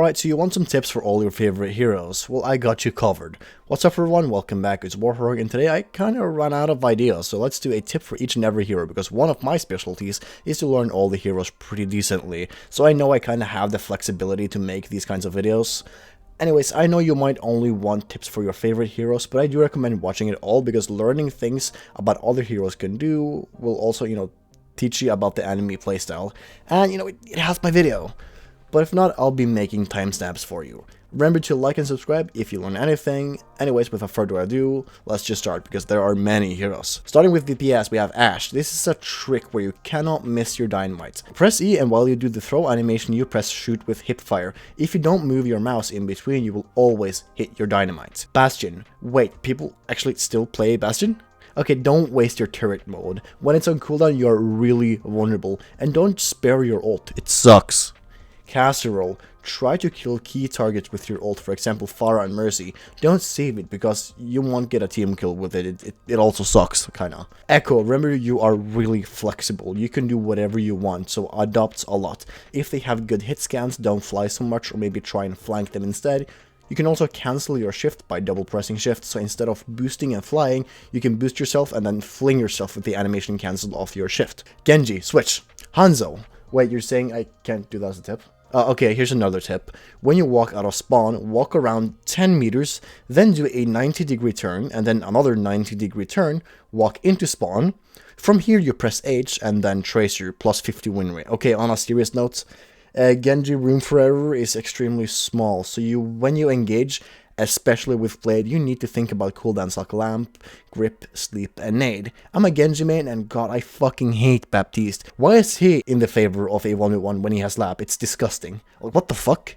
Alright, so you want some tips for all your favorite heroes? Well, I got you covered. What's up everyone, welcome back, it's Warhog, and today I kinda ran out of ideas, so let's do a tip for each and every hero, because one of my specialties is to learn all the heroes pretty decently, so I know I kinda have the flexibility to make these kinds of videos. Anyways, I know you might only want tips for your favorite heroes, but I do recommend watching it all, because learning things about other heroes can do will also, teach you about the enemy playstyle, and it helps my video. But if not, I'll be making timestamps for you. Remember to like and subscribe if you learn anything. Anyways, without further ado, let's just start, because there are many heroes. Starting with DPS, we have Ashe. This is a trick where you cannot miss your dynamite. Press E, and while you do the throw animation, you press shoot with hipfire. If you don't move your mouse in between, you will always hit your dynamite. Bastion. Wait, people actually still play Bastion? Okay, don't waste your turret mode. When it's on cooldown, you are really vulnerable, and don't spare your ult. It sucks. Casserolle. Try to kill key targets with your ult, for example Pharah and Mercy. Don't save it, because you won't get a team kill with it. It also sucks, kinda. Echo. Remember, you are really flexible. You can do whatever you want, so adopt a lot. If they have good hit scans, don't fly so much, or maybe try and flank them instead. You can also cancel your shift by double pressing shift, so instead of boosting and flying, you can boost yourself and then fling yourself with the animation cancelled off your shift. Genji. Switch. Hanzo. Wait, you're saying I can't do that as a tip? Okay, here's another tip. When you walk out of spawn, walk around 10 meters, then do a 90-degree turn, and then another 90-degree turn, walk into spawn. From here, you press H, and then Tracer, plus 50 win rate. Okay, on a serious note, Genji room for error is extremely small, so when you engage, especially with Blade, you need to think about cooldowns like Lamp, Grip, Sleep, and Nade. I'm a Genji main, and god, I fucking hate Baptiste. Why is he in the favor of a 1v1 when he has Lap? It's disgusting. Like, what the fuck?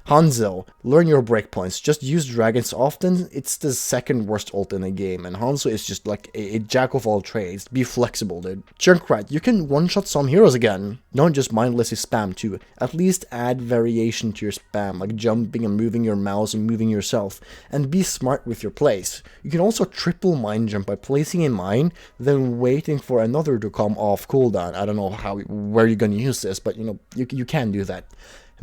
Hanzo. Learn your breakpoints. Just use dragons often. It's the second worst ult in the game, and Hanzo is just like a jack of all trades. Be flexible, dude. Junkrat. You can one-shot some heroes again. Don't just mindlessly spam too. At least add variation to your spam, like jumping and moving your mouse and moving yourself. And be smart with your plays. You can also triple mine jump by placing a mine, then waiting for another to come off cooldown. I don't know where you're gonna use this, but you can do that.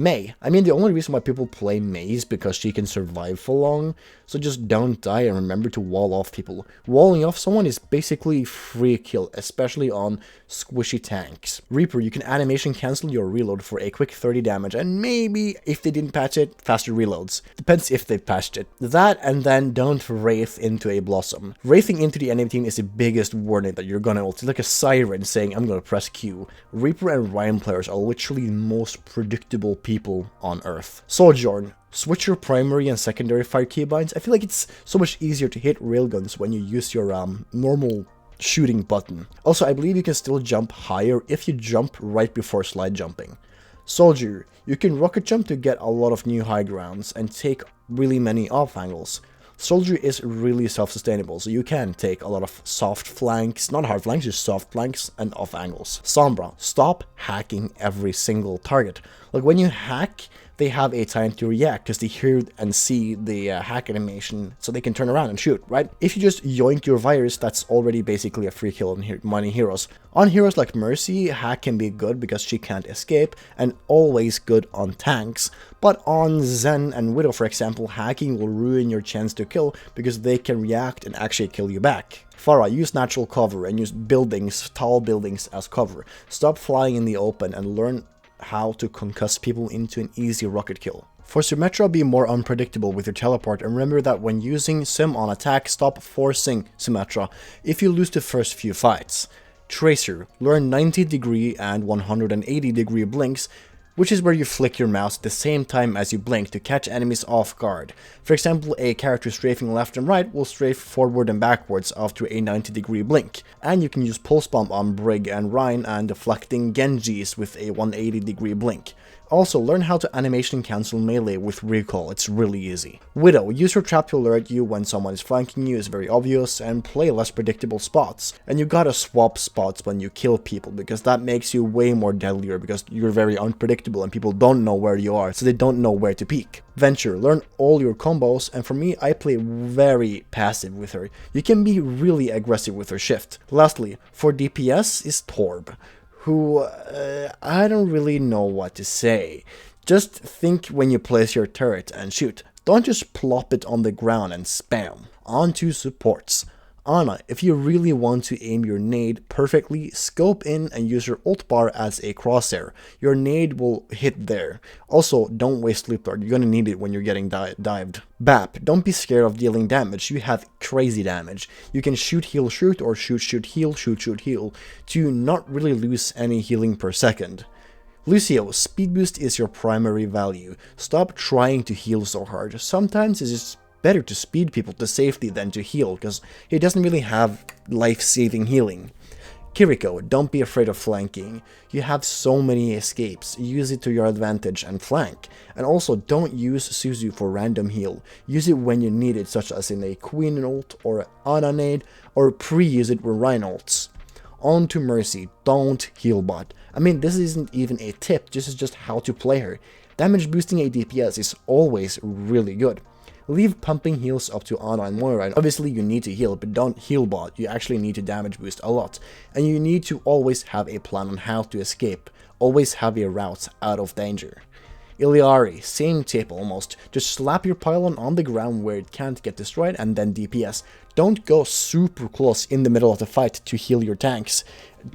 Mei. I mean, the only reason why people play Mei is because she can survive for long, so just don't die and remember to wall off people. Walling off someone is basically free kill, especially on squishy tanks. Reaper, you can animation cancel your reload for a quick 30 damage, and maybe, if they didn't patch it, faster reloads. Depends if they patched it. That, and then don't Wraith into a Blossom. Wraithing into the enemy team is the biggest warning that you're gonna ult. It's like a siren saying, I'm gonna press Q. Reaper and Ryan players are literally the most predictable people on Earth. Sojourn. Switch your primary and secondary fire keybinds. I feel like it's so much easier to hit railguns when you use your normal shooting button. Also, I believe you can still jump higher if you jump right before slide jumping. Soldier. You can rocket jump to get a lot of new high grounds and take really many off angles. Soldier is really self-sustainable, so you can take a lot of soft flanks, not hard flanks, just soft flanks and off angles. Sombra. Stop hacking every single target. Like, when you hack, they have a time to react because they hear and see the hack animation, so they can turn around and shoot, right? If you just yoink your virus, that's already basically a free kill on many heroes. On heroes like Mercy, hack can be good because she can't escape, and always good on tanks. But on Zen and Widow, for example, hacking will ruin your chance to kill because they can react and actually kill you back. Pharah, use natural cover and use buildings, tall buildings as cover. Stop flying in the open and learn how to concuss people into an easy rocket kill. For Symettra, be more unpredictable with your teleport, and remember that when using Sim on attack, stop forcing Symettra if you lose the first few fights. Tracer, learn 90-degree and 180-degree blinks, which is where you flick your mouse at the same time as you blink to catch enemies off guard. For example, a character strafing left and right will strafe forward and backwards after a 90-degree blink. And you can use pulse bomb on Brig and Rein and deflecting Genjis with a 180-degree blink. Also, learn how to animation cancel melee with recall, it's really easy. Widow, use your trap to alert you when someone is flanking you, is very obvious, and play less predictable spots. And you gotta swap spots when you kill people, because that makes you way more deadlier, because you're very unpredictable and people don't know where you are, so they don't know where to peek. Venture, learn all your combos, and for me, I play very passive with her. You can be really aggressive with her shift. Lastly, for DPS is Torb, who I don't really know what to say. Just think when you place your turret and shoot. Don't just plop it on the ground and spam. On to supports. Ana, if you really want to aim your nade perfectly, scope in and use your ult bar as a crosshair. Your nade will hit there. Also, don't waste sleep dart, you're gonna need it when you're getting dived. Bap, don't be scared of dealing damage, you have crazy damage. You can shoot, heal, shoot, or shoot, shoot, heal, shoot, shoot, heal, to not really lose any healing per second. Lucio, speed boost is your primary value. Stop trying to heal so hard. Sometimes it's just better to speed people to safety than to heal, because he doesn't really have life-saving healing. Kiriko, don't be afraid of flanking. You have so many escapes, use it to your advantage and flank. And also, don't use Suzu for random heal. Use it when you need it, such as in a Queen ult or Ana nade, or pre-use it with Rein ults. On to Mercy, don't heal bot. I mean, this isn't even a tip, this is just how to play her. Damage boosting a DPS is always really good. Leave pumping heals up to Ana and Moira. Obviously you need to heal, but don't heal bot, you actually need to damage boost a lot. And you need to always have a plan on how to escape, always have a route out of danger. Illiari, same tip almost, just slap your pylon on the ground where it can't get destroyed and then DPS. Don't go super close in the middle of the fight to heal your tanks,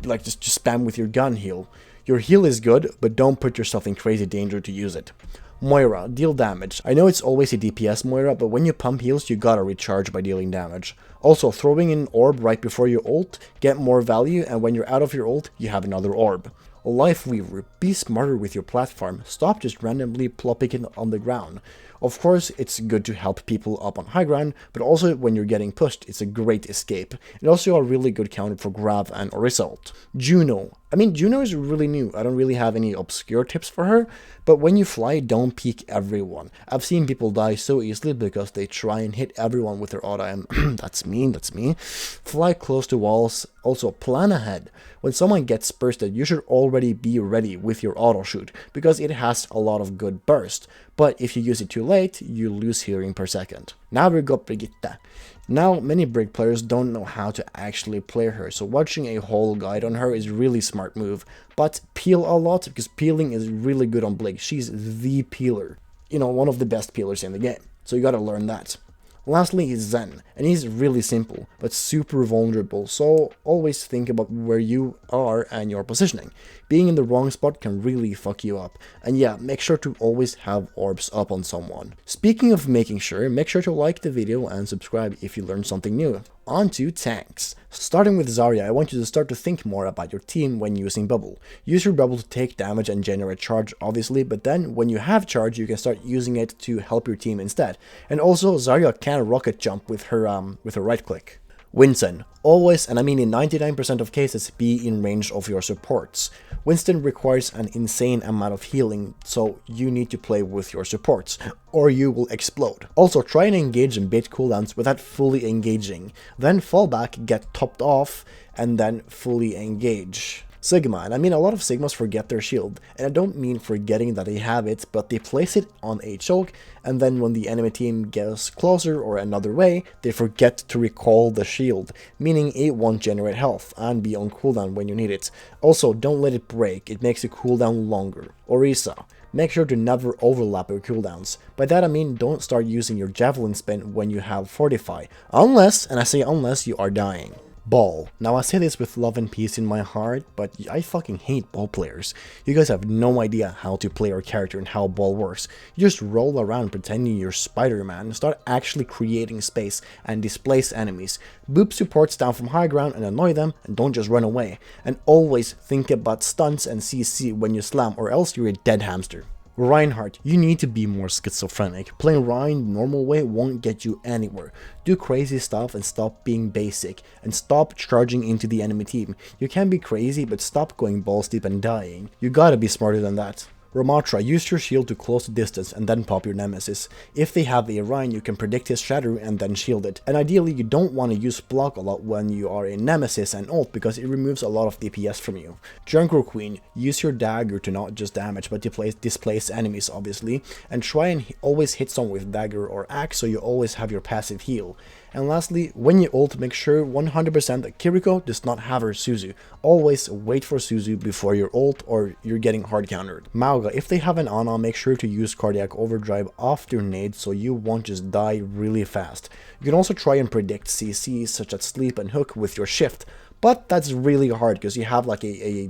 like just spam with your gun heal. Your heal is good, but don't put yourself in crazy danger to use it. Moira, deal damage. I know it's always a DPS Moira, but when you pump heals, you gotta recharge by dealing damage. Also, throwing in an orb right before your ult, get more value, and when you're out of your ult, you have another orb. Wifeleaver, be smarter with your platform, stop just randomly plopping it on the ground. Of course, it's good to help people up on high ground, but also when you're getting pushed, it's a great escape. And also a really good counter for Grav and Orisa ult. Juno. I mean, Juno is really new, I don't really have any obscure tips for her, but when you fly, don't peek everyone. I've seen people die so easily because they try and hit everyone with their auto and that's me. Fly close to walls, also plan ahead. When someone gets bursted, you should already be ready with your auto shoot, because it has a lot of good burst, but if you use it too late, you lose healing per second. Now we got Brigitte. Now, many brig players don't know how to actually play her, so watching a whole guide on her is really smart move. But peel a lot, because peeling is really good on brig. She's the peeler. You know, one of the best peelers in the game. So you gotta learn that. Lastly is Zen, and he's really simple, but super vulnerable, so always think about where you are and your positioning. Being in the wrong spot can really fuck you up, and yeah, make sure to always have orbs up on someone. Speaking of making sure, make sure to like the video and subscribe if you learned something new. On to tanks. Starting with Zarya, I want you to start to think more about your team when using bubble. Use your bubble to take damage and generate charge, obviously, but then when you have charge, you can start using it to help your team instead. And also, Zarya can rocket jump with her right click. Winton. Always, and I mean in 99% of cases, be in range of your supports. Winston requires an insane amount of healing, so you need to play with your supports, or you will explode. Also, try and engage in bait cooldowns without fully engaging. Then fall back, get topped off, and then fully engage. Sigma, and I mean a lot of Sigmas forget their shield, and I don't mean forgetting that they have it, but they place it on a choke, and then when the enemy team gets closer or another way, they forget to recall the shield, meaning it won't generate health and be on cooldown when you need it. Also, don't let it break, it makes the cooldown longer. Orisa. Make sure to never overlap your cooldowns. By that I mean don't start using your javelin spin when you have Fortify, unless, and I say unless, you are dying. Ball. Now I say this with love and peace in my heart, but I fucking hate ball players. You guys have no idea how to play your character and how ball works. You just roll around pretending you're Spider-Man and start actually creating space and displace enemies. Boop supports down from high ground and annoy them, and don't just run away. And always think about stunts and CC when you slam, or else you're a dead hamster. Reinhardt, you need to be more schizophrenic. Playing Rein normal way won't get you anywhere. Do crazy stuff and stop being basic, and stop charging into the enemy team. You can be crazy, but stop going balls deep and dying. You gotta be smarter than that. Ramattra, use your shield to close the distance and then pop your nemesis. If they have a Rein, you can predict his shadow and then shield it. And ideally, you don't want to use block a lot when you are in nemesis and ult, because it removes a lot of DPS from you. Junkrat Queen, use your dagger to not just damage, but displace enemies, obviously. And try and always hit someone with dagger or axe, so you always have your passive heal. And lastly, when you ult, make sure 100% that Kiriko does not have her Suzu. Always wait for Suzu before your ult or you're getting hard countered. Mauga, if they have an Ana, make sure to use Cardiac Overdrive after nade so you won't just die really fast. You can also try and predict CCs such as Sleep and Hook with your shift, but that's really hard because you have like a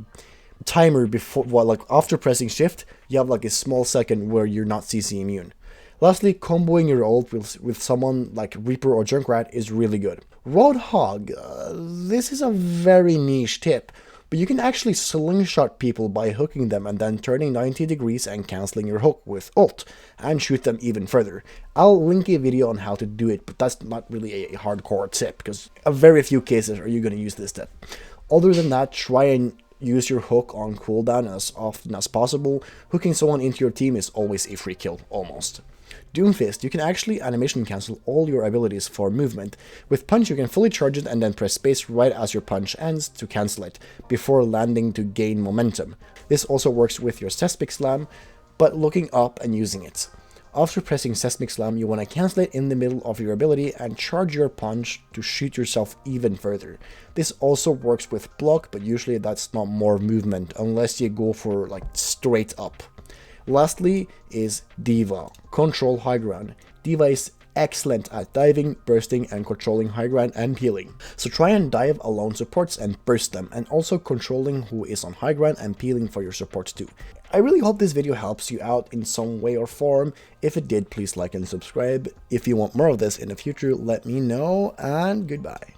timer before, well, like after pressing shift, you have like a small second where you're not CC immune. Lastly, comboing your ult with someone like Reaper or Junkrat is really good. Roadhog, this is a very niche tip, but you can actually slingshot people by hooking them and then turning 90 degrees and cancelling your hook with ult, and shoot them even further. I'll link a video on how to do it, but that's not really a hardcore tip, because a very few cases are you going to use this tip. Other than that, try and use your hook on cooldown as often as possible. Hooking someone into your team is always a free kill, almost. Doomfist, you can actually animation cancel all your abilities for movement. With punch you can fully charge it and then press space right as your punch ends to cancel it, before landing to gain momentum. This also works with your Seismic Slam, but looking up and using it. After pressing Seismic Slam, you want to cancel it in the middle of your ability and charge your punch to shoot yourself even further. This also works with block, but usually that's not more movement unless you go for like straight up. Lastly is d.va, control high ground. D.va is excellent at diving, bursting, and controlling high ground and peeling. So try and dive alone supports and burst them, and also controlling who is on high ground and peeling for your supports too. I really hope this video helps you out in some way or form. If it did, please like and subscribe. If you want more of this in the future, let me know, and goodbye.